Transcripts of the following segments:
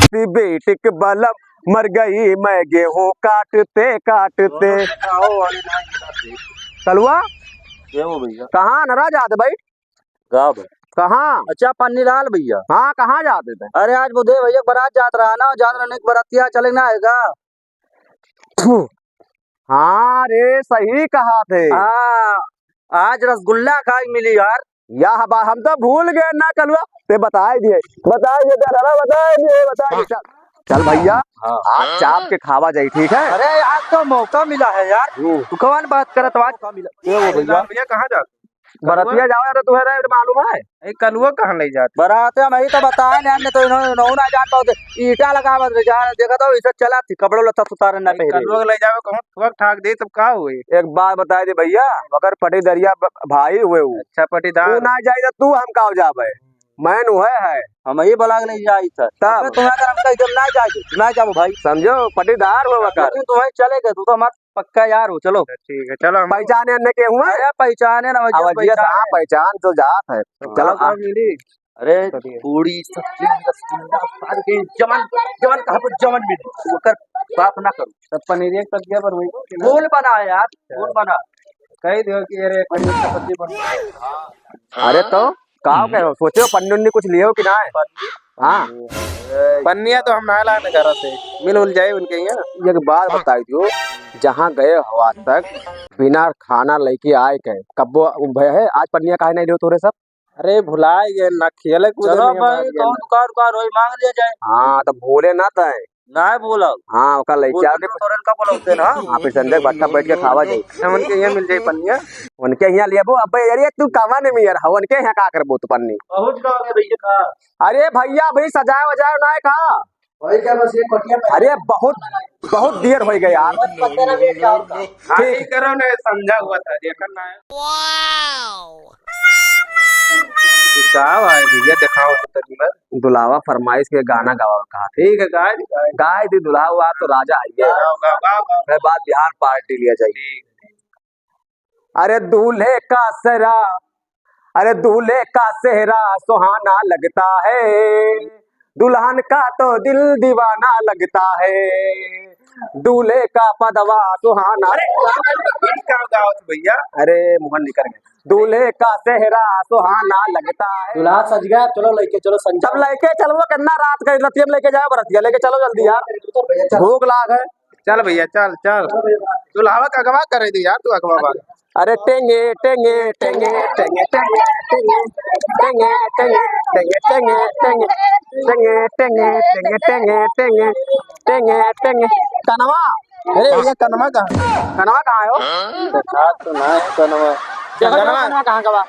सी बेटी के बलम, मर गई मैं गेहूं काटते काटते। कलुआ भैया कहाँ नाराज आते भाई? गाँव कहाँ? अच्छा पन्नीलाल भैया। हाँ कहाँ जाते थे? अरे आज बुधे भैया बारात जात रहा ना, जात रहने की बरातिया चले ना आएगा। हाँ रे सही कहा थे। हाँ आज रसगुल्ला खाई मिली यार। हम तो भूल गए ना कलुआ, ते बताए दिए चल भैया हाँ। आज चाप के खावा जाई, ठीक है? अरे आज तो मौका मिला है यार, तू कौन बात करे तो आज मौका मिला। भैया कहाँ जाते? बरतिया जाओ तो तुम्हें मालूम है कलुआ कहाँ ले जाते? बराते में ही तो बताया ना हमने, तो इन्होंने ना जान पाते ईटा लगा देखा तो इसे चला थी कपड़ों लता उतारे ना पहले। कलुआ ले जावे कहूँ ठुक ठाक दे तब का हुए। एक बात बताए दे भैया, अगर पटी दरिया भाई हुए अच्छा पटीदार तू ना जाए तू हम का जावे, मैं है हम ही बला नहीं जाई सर, तब तुम्हें हम कहीं ना जाए ना जाओ भाई, समझो पटीदार हो कर तुम्हें चले गए, तू तो हमारा पक्का यार हो। चलो ठीक है चलो। पहचाने अन्य के हुआ पहचाने ना पहचान तो जात है। चलो मिली। अरे पूरी सब्जी रसगुल्ला जमन जमन कहाँ पर जमन मिली कर बात ना करो। सब पनीर एक सब्जिया पर वही फूल बना है यार, फूल बना कही दो कि अरे पनीर की सब्जी बना। अरे तो कहा कहो सोचे हो पन्नी कुछ लिए हो कि ना है? हाँ पन्निया तो हम ना लाने घर से मिल उल जाए उनके यहाँ। एक बात बताई थी, जहाँ गए हो आज तक बिना खाना लेके आए के कब भय है, आज पन्निया काहे नहीं रहे तोरे सब? अरे भुलाए गए ना खेले कूदे चलो भाई कौन कार रोई मांग लिया जाए। हाँ तो भूले ना तय ना बोला हाँ ओका लेके आओ का बोलते ना। हाँ फिर संजय भट्टा बैठ के खावा जाए उनके यहाँ मिल जाए पन्निया। उनके यहाँ लिए अब अरे तू कावा नहीं मियर हो उनके यहाँ का करबो तू पन्नी? पहुंच गए भैया का। अरे भैया भाई सजाए वजाए ना है कहा भाई क्या बस ये कटिया में अरे बहुत देर हो गई यार। ठीक करो ना, समझा हुआ था ये करना है। क्या है भैया दिखाओ तो दुलावा फरमाइश के गाना गावा कहा। ठीक है गाय दी दुल्हा हुआ तो राजा आइए बाद बिहार पार्टी लिया जाए। अरे दूल्हे का सेहरा, अरे दूल्हे का सेहरा सुहाना लगता है, दुल्हन का तो दिल दीवाना लगता है, दूल्हे का पदवा सुहाना। भैया अरे मोहन निकल गए। दूल्हे का सेहरा सुहाना लगता है। दूल्हा सज गया, चलो लेके चलो संजय। सब लेके चलो, कितना रात का रतियम लेके जाओ, बरतिया लेके चलो जल्दी यार, भूख लाग है। चल भैया चल चल, दुल्हावा का अगवा करे दी यार, तू अगवा बात। अरे टेंगे टेंगे टेंगे टेंगे टेंगे टेंगे टेंगे टेंगे टेंगे टेंगे टेंगे टेंगे टेंगे टेंगे टेंगे टेंगे टेंगे कनवा। अरे भैया कनवा कहाँ है हो? तो ना कनवा कहाँ का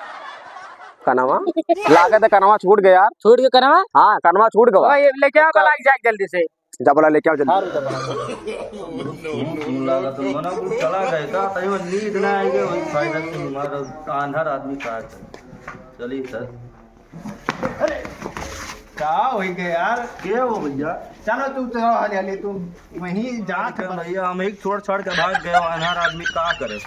कनवा लागत है, कनवा छूट गया यार। छूट के कनवा? हाँ कनवा छूट गया। लेके आओ जाए जल्दी से, जबला लेके आओ जल्दी। चला गया था नींद ना आएगी वही फायदा से हमारा आंधर आदमी का चलिए सर। अरे क्या हो गया यार? क्या हो भैया? चलो तू तो हले तू वहीं जा भैया, हम एक छोड़ के भाग गए, आंधर आदमी का करे।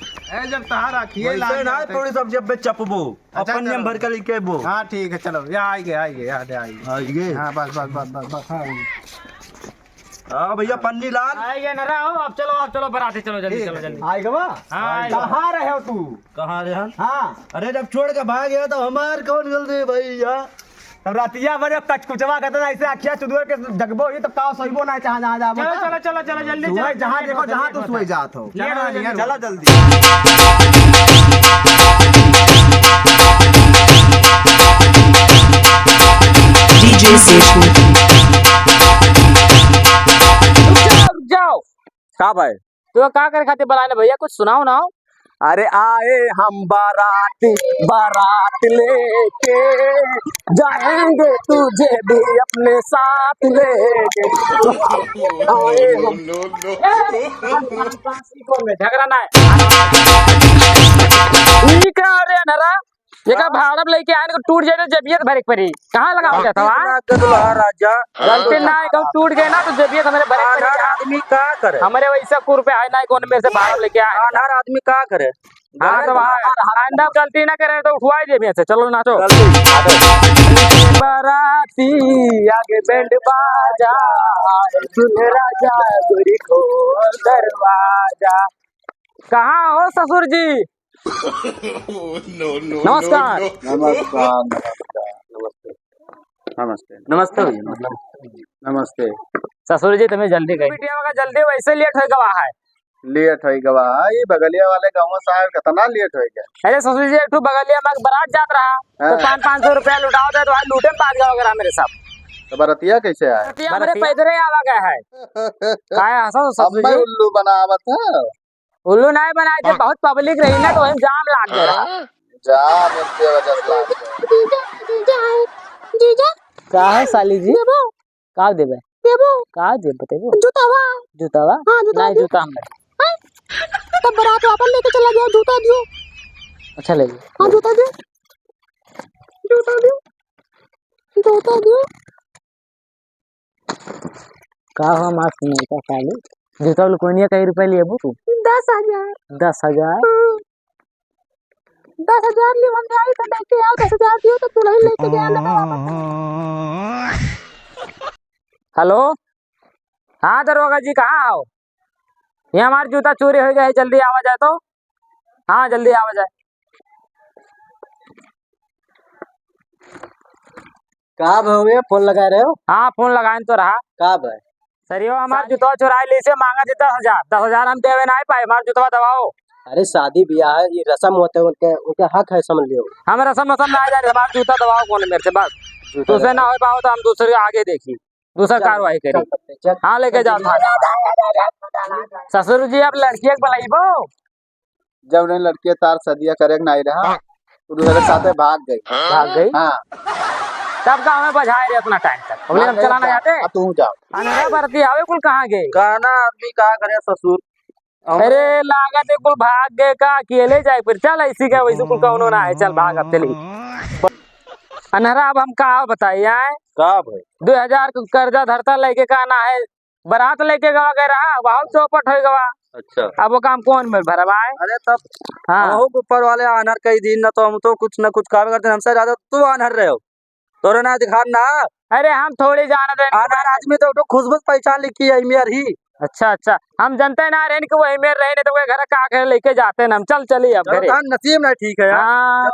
जब तहां रखिए ना थोड़ी सब जब चपबो अपन नियम भर कर लेके बो। हाँ ठीक है चलो, यहाँ आई गए। हाँ बस हाँ हाँ भैया पन्नी लाल आएंगे न रहो। अब चलो बराती चलो जल्दी जल्दी आई गवा। हाँ कहाँ रहे हो तू? कहाँ रहे हम? हाँ अरे जब छोड़ के भाग गया तो हमार कौन जल्दी भैया। तब रातिया बड़े कचकुचवा करते ना ऐसे आखिया चुदुर के जगबो ही तब का सहीबो ना चाह जहां जा। चलो जल्दी सुई जहां देखो जहां तू सुई जात हो। चलो जल्दी। DJ Session. जाओ का भाई तो क्या करे खाते बुलाने भैया, कुछ सुनाओ ना। अरे आए हम बारात लेके जाएंगे तुझे भी अपने साथ लेके। आए हम झगड़ा ना है। ठीक है अरे नरा ये का भाड़ा लेके आए तो टूट जाए तो जबियत भरे पड़ी कहाँ लगाओ जाता वहाँ दुल्हा राजा गलती ना है कहूँ टूट गए ना तो जबियत हमारे भरे पड़ी अनहर आदमी का करे, हमारे वैसा रुपए है ना कौन मेरे से भाड़ा लेके आए अनहर आदमी का करे। हाँ तो आइंदा गलती ना करे तो उठवाई जेबियत से चलो नाचो बाराती आगे बैंड बाजा दूल्हे राजा गोरी खोल दरवाजा। कहाँ हो ससुर जी? नमस्कार। नमस्ते नमस्ते। ससुर जी तुम्हें जल्दी गई बिटिया का जल्दी वैसे लेट हो गवा है। लेट हो गवा ये बगलिया वाले गाँव साहब कितना लेट हो गया। अरे ससुर जी एक बगलिया में बारात जात रहा तो 500 रुपया लुटाओ दे तो लूटे में पास गया वगैरह मेरे साथ। तो बरतिया कैसे आया? हमारे पैदल आवा गया है काय ससुर जी उल्लू बनावत है। उल्लू नहीं बनाए थे बहुत पब्लिक रही ना तो वही जाम लाग गया जाम इनके वजह से लाग जीजा का है साली जी का देबे का दे बताइए जूतावा जूतावा हाँ, जूता नहीं दे। जूता हम नहीं तब बारात वापस लेके चला गया जूता दियो अच्छा ले लो हाँ जूता दियो जूता दियो जूता दियो का हो मास नहीं का साली जूता वाले कोई नहीं कई रुपए लिए तू 10,000 10,000 10,000 लिए हम आई तो लेके आओ 10,000 दियो तो तू नहीं लेके गया ना वापस। हेलो हाँ दरोगा जी कहाँ हो? ये हमारे जूता चोरी हो गया है जल्दी आवा जाए तो हाँ जल्दी आवा जाए। का भैया फोन लगा रहे हो? हाँ फोन लगाए तो रहा का भाई सरियो हमारे जूता चुराई ली से मांगा थे 10,000 हम देवे नहीं पाए हमारे जूतवा दबाओ। अरे शादी ब्याह है ये रस्म होते हैं उनके हक है समझ लियो। हम रसम वसम ना आ जाए हमारे जूता दबाओ कौन मेरे से बस दूसरे ना हो पाओ तो हम दूसरे आगे देखी दूसरा कार्रवाई करी। हाँ लेके जाओ थाने। ससुर जी आप लड़की बुलाइबो जब नहीं लड़की तार सदिया करे नहीं रहा तो दूसरे साथे भाग गई। हाँ तब का हमें बजाए रहे अपना टाइम तक अगले हम चलाना जाते तू जाओ अनहरा भरती आवे कुल कहाँ गए गाना आदमी का करे ससुर अरे लागत है कुल भाग गए का अकेले जाए फिर चल ऐसी का वैसे कुल कौनो ना है चल भाग अब चली अनहरा अब हम कहा बताइए आए का भाई 2000 कर्जा धरता लेके का ना है बारात लेके गवा गए रहा बहुत चौपट हो गवा। अच्छा अब वो काम कौन में भरवाए? अरे तब हाँ ऊपर वाले अनहर कई दिन ना तो हम तो कुछ न कुछ काम करते हमसे ज्यादा तू अनहर रहे हो तोरे ना दिखा ना। अरे हम थोड़ी जान रहे अनहर आदमी तो खुशबू पहचान लिखी है मेयर ही। अच्छा अच्छा हम जानते ना रहे कि वही मेरे रहे तो घर का लेके जाते ना हम चल चलिए अब घरे नसीब ना ठीक है हाँ